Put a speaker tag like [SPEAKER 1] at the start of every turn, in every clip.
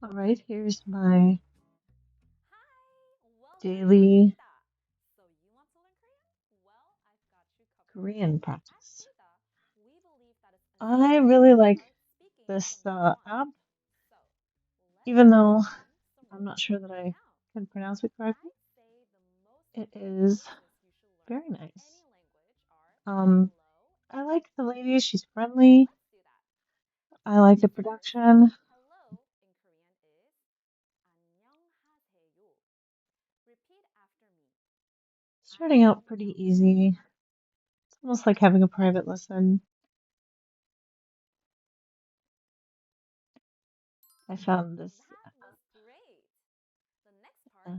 [SPEAKER 1] All right, here's my daily Korean practice. I really like this app, even though I'm not sure that I can pronounce it correctly. It is very nice. Um, I like the lady, she's friendly. I like the production. Starting out pretty easy. It's almost like having a private lesson. I found this, uh,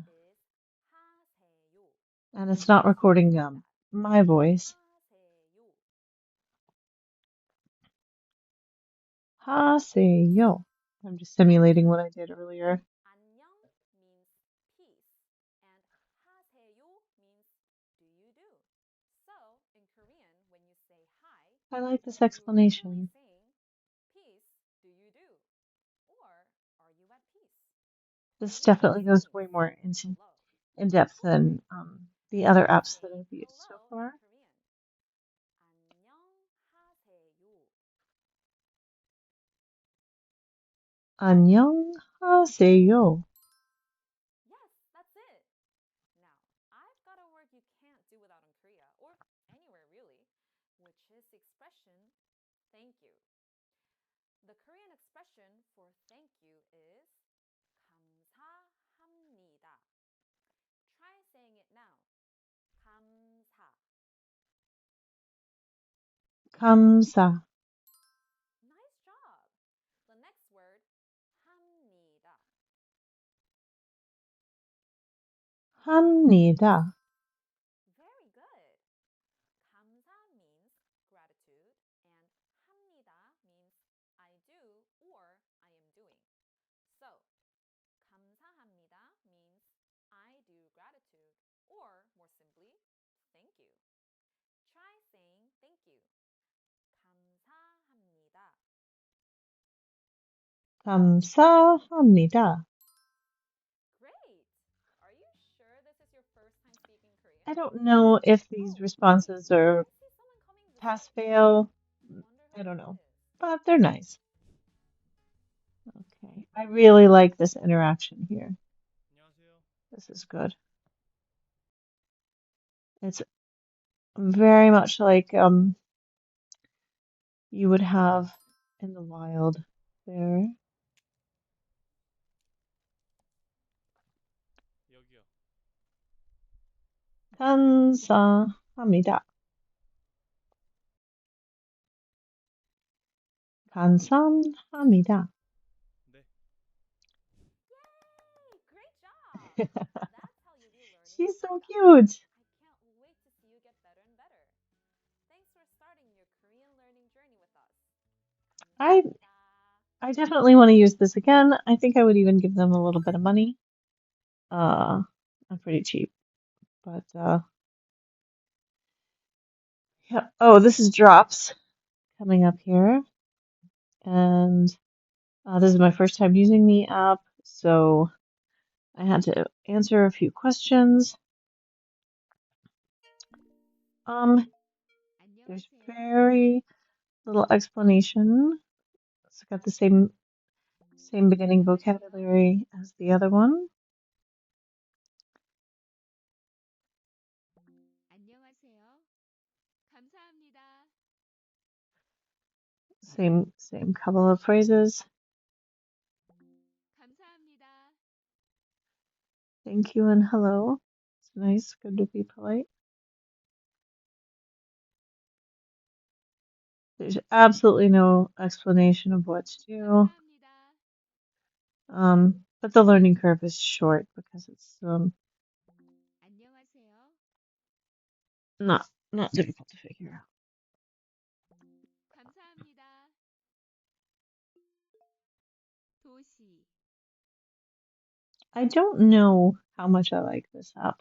[SPEAKER 1] and it's not recording my voice. 하세요. I'm just simulating what I did earlier. I like this explanation. This definitely goes way more into in depth than the other apps that I've used so far. 안녕하세요. 감사. 합니다. 감사합니다. I don't know if these responses are pass fail. I don't know, but they're nice. Okay. I really like this interaction here. This is good. It's very much like you would have in the wild there. 감사합니다. 감사합니다. She's so cute. I I definitely want to use this again. I think I would even give them a little bit of money. I'm pretty cheap, but yeah. Oh, this is Drops coming up here, and this is my first time using the app, so I had to answer a few questions. Um, there's very little explanation. It's got the same beginning vocabulary as the other one. Same couple of phrases. Thank you and hello. It's nice, good to be polite. There's absolutely no explanation of what to do. But the learning curve is short because it's not difficult to figure out. I don't know how much I like this app.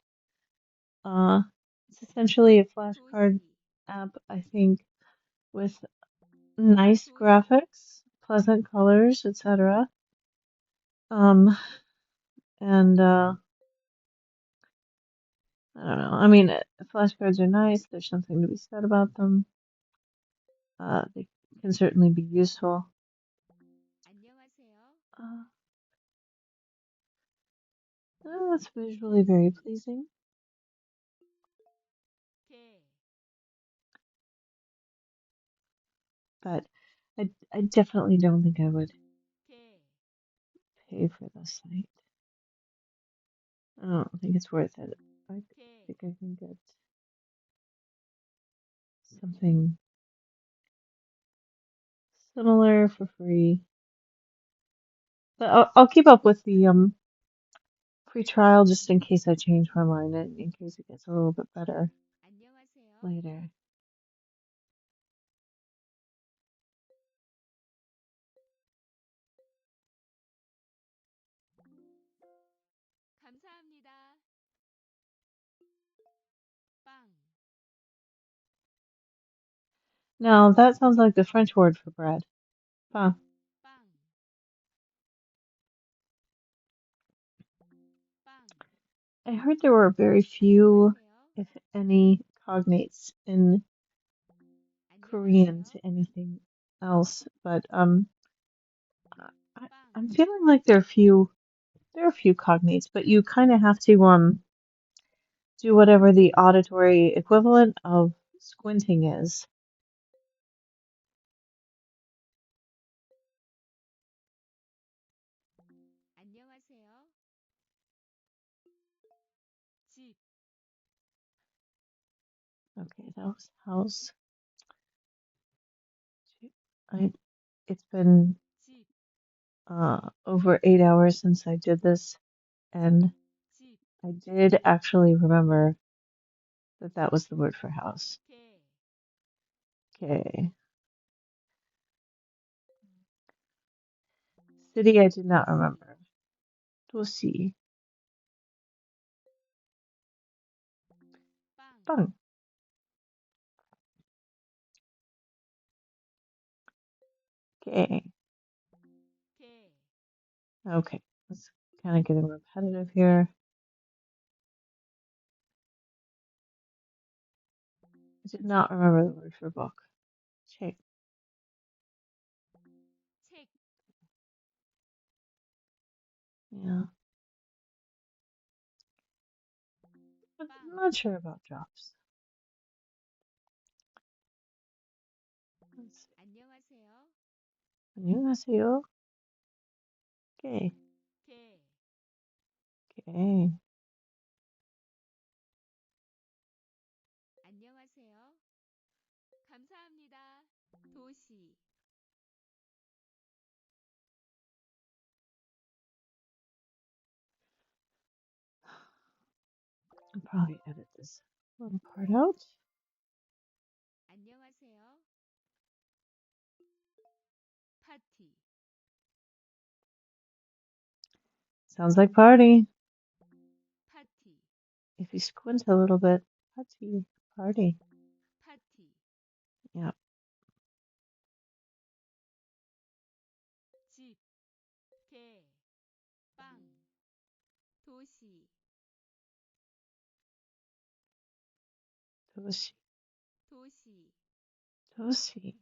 [SPEAKER 1] It's essentially a flashcard app, I think, with nice graphics, pleasant colors, etc. Um, and I don't know. I mean, flashcards are nice. There's something to be said about them. They can certainly be useful. Uh, that's visually very pleasing. But I definitely don't think I would pay for this site. I don't think it's worth it. I think I can get something similar for free. But I'll keep up with the free trial just in case I change my mind and in case it gets a little bit better later. Now that sounds like the French word for bread. Pain. I heard there were very few, if any, cognates in Korean to anything else, but I'm feeling like there are a few cognates, but you kind of have to do whatever the auditory equivalent of squinting is. Okay, that was house. It's been over 8 hours since I did this, and I did actually remember that that was the word for house. Okay. City I did not remember. 도시. 빵. Okay. Okay. It's kind of getting repetitive here. I did not remember the word for book. Check. Yeah. But I'm not sure about drops. Let's see. 안녕하세요. Okay. Okay. I'll probably edit this little part out. Sounds like party. If you squint a little bit, party, party. Yeah, Toshi, Toshi.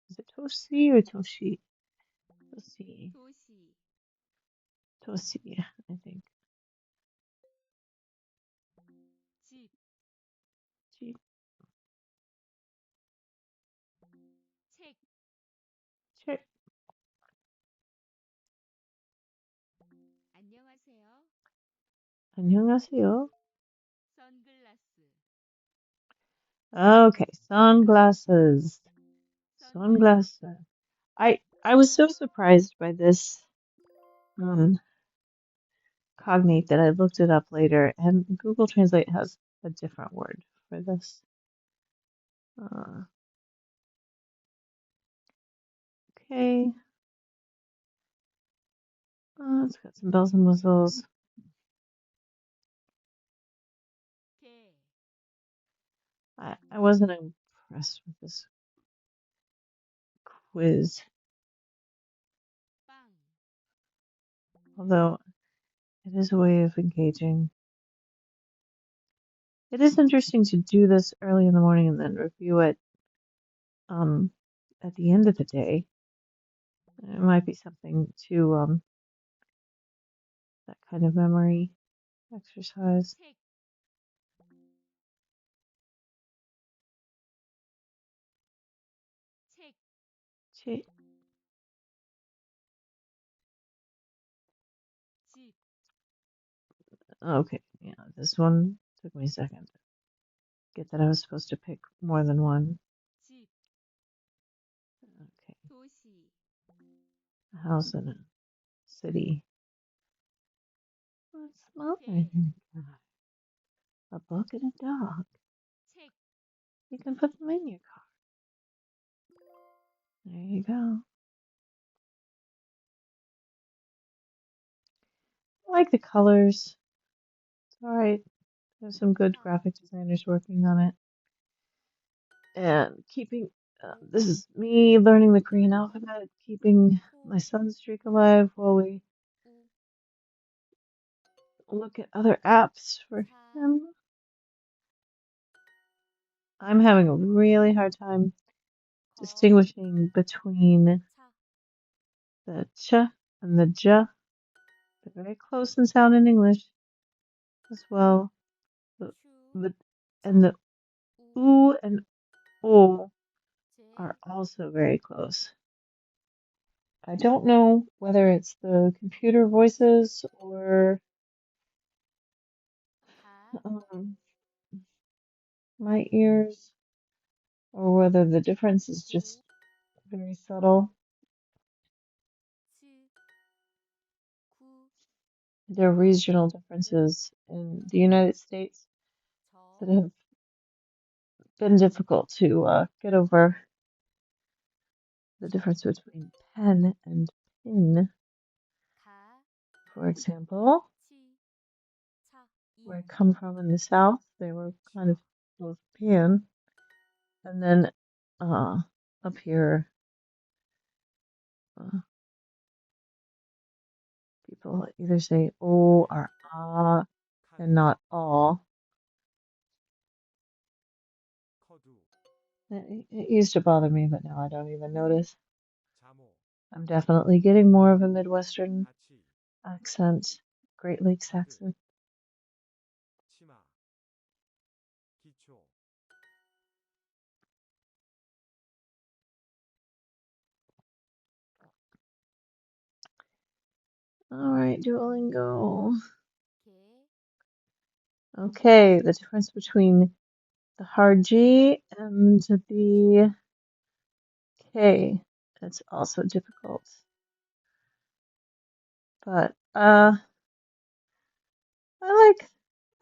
[SPEAKER 1] Is it Toshi or Toshi? Toshi, Toshi, I think. G, check. 안녕하세요. Okay, sunglasses. Sunglasses. I was so surprised by this cognate that I looked it up later, and Google Translate has a different word for this. Okay. It's got some bells and whistles. I wasn't impressed with this quiz. although it is a way of engaging. It is interesting to do this early in the morning and then review it um, at the end of the day. It might be something to that kind of memory exercise. Che- Okay, yeah, this one took me a second to get that I was supposed to pick more than one. Okay, a house in a city. What's smaller than a car? A book and a dog. You can put them in your car. There you go. I like the colors. It's alright. There's some good graphic designers working on it. And keeping, this is me learning the Korean alphabet, keeping my son's streak alive while we look at other apps for him. I'm having a really hard time distinguishing between the ch and the j. They're very close in sound in English as well. The and the oo and o are also very close. I don't know whether it's the computer voices or um, my ears, or whether the difference is just very subtle. There are regional differences in the United States that have been difficult to get over. The difference between pen and pin, for example. Where I come from in the South, they were kind of both pan, and then up here, uh, people either say o or ah and not all. It used to bother me, but now I don't even notice. I'm definitely getting more of a Midwestern accent, Great Lakes accent. All right, Duolingo. Okay, the difference between the hard G and the K. It's also difficult. But I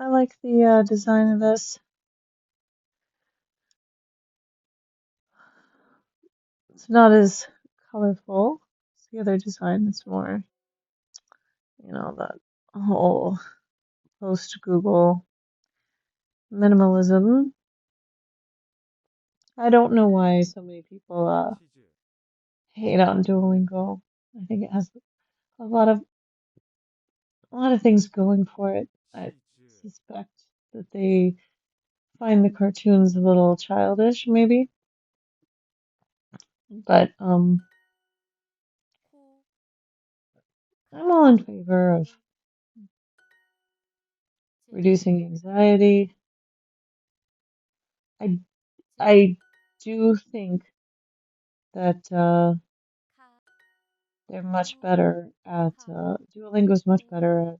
[SPEAKER 1] like the design of this. It's not as colorful as the other design. It's more, that whole post Google minimalism. I don't know why so many people hate on Duolingo. I think it has a lot of things going for it. I suspect that they find the cartoons a little childish, maybe. But I'm all in favor of reducing anxiety. I do think that they're much better at Duolingo's much better at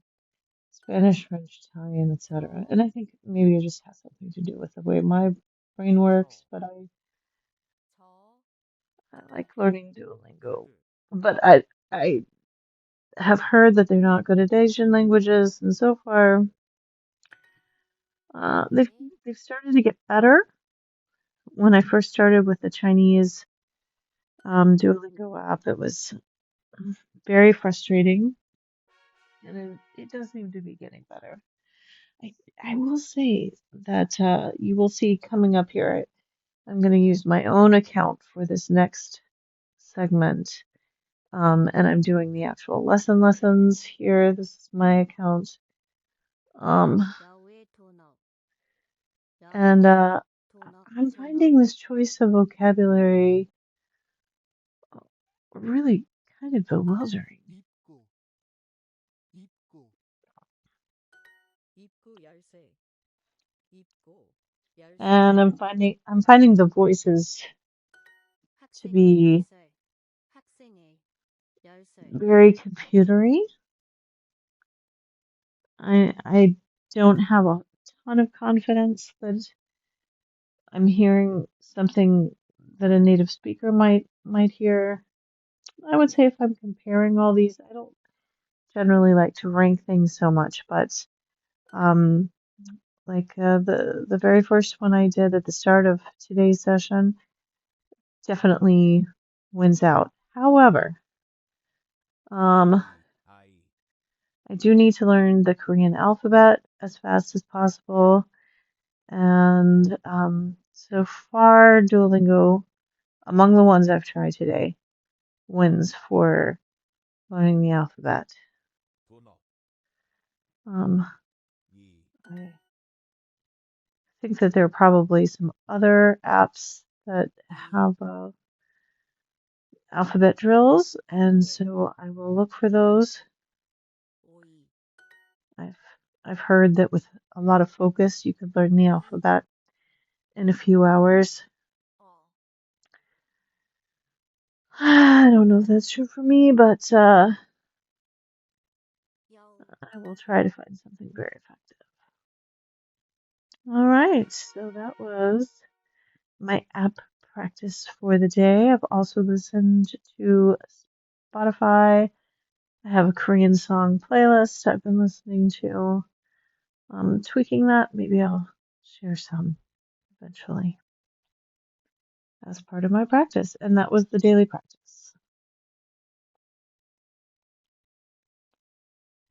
[SPEAKER 1] Spanish, French, Italian, etc. And I think maybe it just has something to do with the way my brain works, but I like learning Duolingo. But I have heard that they're not good at Asian languages, and so far they've started to get better. When I first started with the Chinese Duolingo app, it was very frustrating, and it does seem to be getting better. I will say that you will see coming up here. I'm going to use my own account for this next segment, And I'm doing the actual lessons here. This is my account. Um, and I'm finding this choice of vocabulary really kind of bewildering. And I'm finding the voices to be very computery. I don't have a ton of confidence that I'm hearing something that a native speaker might hear. I would say if I'm comparing all these, I don't generally like to rank things so much, but um, like the very first one I did at the start of today's session definitely wins out. However, um, I do need to learn the Korean alphabet as fast as possible, and so far Duolingo, among the ones I've tried today, wins for learning the alphabet. I think that there are probably some other apps that have alphabet drills, and so I will look for those. I've I've heard that with a lot of focus, you could learn the alphabet in a few hours. I don't know if that's true for me, but I will try to find something very effective. All right, so that was my app practice for the day. I've also listened to Spotify. I have a Korean song playlist I've been listening to. Tweaking that, maybe I'll share some eventually as part of my practice. And that was the daily practice.